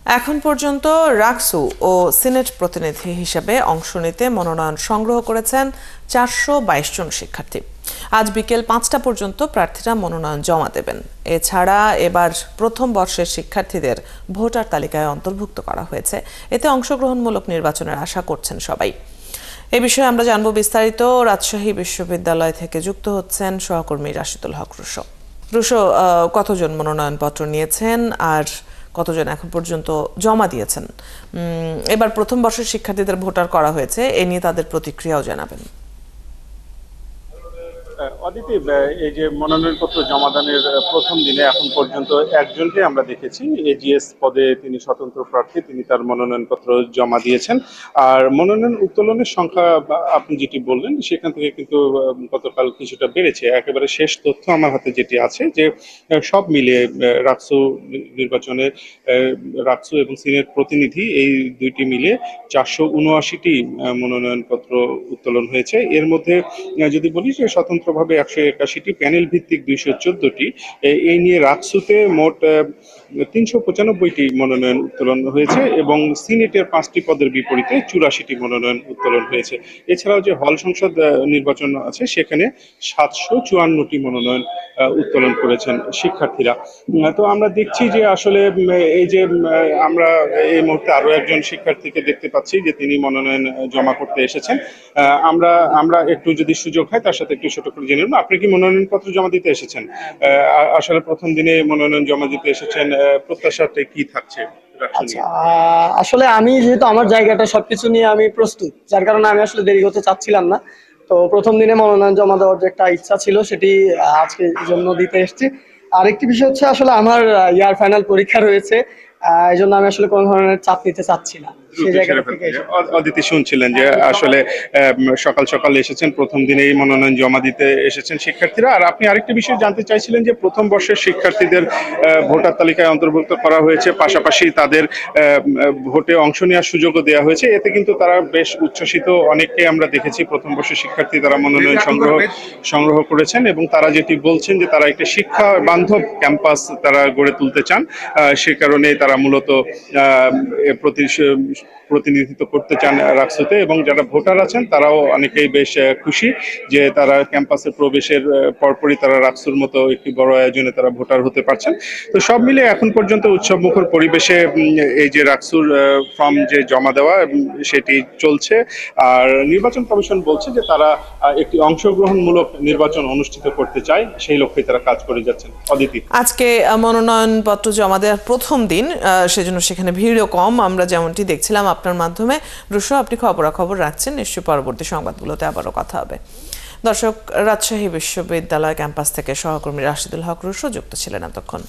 এখন পর্যন্ত রাকসু ও সিনেট প্রতিনিধি হিসেবে অংশ নিতে মনোনয়ন সংগ্রহ করেছেন ৪২২ জন শিক্ষার্থী। আজ বিকেল ৫টা পর্যন্ত প্রার্থীরা মনোনয়ন জমা দেবেন। এছাড়া এবার প্রথম বর্ষের শিক্ষার্থীদের ভোটার তালিকায় অন্তর্ভুক্ত করা হয়েছে। এতে অংশগ্রহণমূলক নির্বাচনের আশা করছেন সবাই। এ বিষয়ে আমরা জানব বিস্তারিত। রাজশাহী বিশ্ববিদ্যালয় থেকে যুক্ত হচ্ছেন সহকর্মী রাশিদুল হক রুশো। রুশো, কতজন মনোনয়নপত্র নিয়েছেন আর কতজন এখন পর্যন্ত জমা দিয়েছেন? এবার প্রথম বর্ষের শিক্ষার্থীদের ভোটার করা হয়েছে, এ নিয়ে তাদের প্রতিক্রিয়াও জানাবেন। অদিতি, এই যে মনোনয়নপত্র জমাদানের প্রথম দিনে এখন পর্যন্ত একজনকে আমরা দেখেছি, এজিএস পদে তিনি স্বতন্ত্র প্রার্থী, তিনি তার মনোনয়নপত্র জমা দিয়েছেন। আর মনোনয়ন উত্তোলনের সংখ্যা আপনি যেটি বললেন সেখান থেকে কিন্তু গতকাল কিছুটা বেড়েছে। একেবারে শেষ তথ্য আমার হাতে যেটি আছে যে সব মিলিয়ে রাকসু নির্বাচনে রাকসু এবং সিনেট প্রতিনিধি এই দুইটি মিলে ৪৭৯টি মনোনয়নপত্র উত্তোলন হয়েছে। এর মধ্যে যদি বলি যে স্বতন্ত্রভাবে ১৮১টি, প্যানেল ভিত্তিক ২১৪টি, এই নিয়ে রাকসুতে মোট ৩৯৫টি মনোনয়ন উত্তোলন হয়েছে এবং সিনেটের ৫টি পদের বিপরীতে ৮৪টি মনোনয়ন উত্তোলন হয়েছে। এছাড়াও যে হল সংসদ নির্বাচন আছে সেখানে ৭৫৪টি মনোনয়ন উত্তোলন করেছেন শিক্ষার্থীরা। তো আমরা দেখছি যে আসলে এই যে আমরা এই মুহূর্তে আরো একজন শিক্ষার্থীকে দেখতে পাচ্ছি যে তিনি মনোনয়ন জমা করতে এসেছেন। আমরা একটু যদি সুযোগ হয় তার সাথে একটু ছোট করে জেনে নেব, আপনি কি মনোনয়নপত্র জমা দিতে এসেছেন? আসলে প্রথম দিনে মনোনয়ন জমা দিতে এসেছেন, প্রত্যাশাতে কি থাকছে? আচ্ছা, আসলে আমি যেহেতু আমার জায়গাটা সবকিছু নিয়ে আমি প্রস্তুত, যার কারণে আমি আসলে দেরি করতে চাচ্ছিলাম না। তো প্রথম দিনে মনোনয়ন জমা দেওয়ার যে একটা ইচ্ছা ছিল সেটি আজকে জন্য দিতে এসেছি। আরেকটি বিষয় হচ্ছে আসলে আমার ইয়ার ফাইনাল পরীক্ষা রয়েছে, এই জন্য আমি আসলে কোনো ধরনের চাপ নিতে চাচ্ছি না। অদিতি শুনছিলেন যে আসলে সকাল সকাল এসেছেন, প্রথম দিনেই মনোনয়ন জমা দিতে এসেছেন শিক্ষার্থীরা। আর আপনি আরেকটা বিষয় জানতে চাইছিলেন যে প্রথম বর্ষের শিক্ষার্থীদের ভোটার তালিকায় অন্তর্ভুক্ত করা হয়েছে, পাশাপাশি তাদের ভোটে অংশ নেওয়ার সুযোগও দেওয়া হয়েছে। এতে কিন্তু তারা বেশ উচ্ছ্বসিত, অনেককে আমরা দেখেছি প্রথম বর্ষের শিক্ষার্থী তারা মনোনয়ন সংগ্রহ করেছেন এবং তারা যেটি বলছেন যে তারা একটা শিক্ষা বান্ধব ক্যাম্পাস তারা গড়ে তুলতে চান। সে কারণে তারা মূলত প্রতিনিধিত্ব করতে চান রাকসুতে, এবং যারা ভোটার আছেন তারাও অনেকেই বেশ খুশি যে তারা ক্যাম্পাসে প্রবেশের পরপরই তারা রাকসুর মতো একটি বড় আয়োজনে তারা ভোটার হতে পারছেন। তো সব মিলে এখন পর্যন্ত উৎসবমুখর পরিবেশে এই যে রাকসুর ফর্ম যে জমা দেওয়া সেটি চলছে। আর নির্বাচন কমিশন বলছে যে তারা একটি অংশগ্রহণমূলক নির্বাচন অনুষ্ঠিত করতে চায়, সেই লক্ষ্যে তারা কাজ করে যাচ্ছেন। অদিতি, আজকে মনোনয়নপত্র জমা দেওয়ার প্রথম দিন, সেজন্য সেখানে ভিড়ও কম আমরা যেমনটি দেখছিলাম আপনার মাধ্যমে। রুশো, আপনি খবরাখবর রাখছেন, নিশ্চয়ই পরবর্তী সংবাদগুলোতে আবারও কথা হবে। দর্শক, রাজশাহী বিশ্ববিদ্যালয় ক্যাম্পাস থেকে সহকর্মী রাশিদুল হক রুশো যুক্ত ছিলেন এতক্ষণ।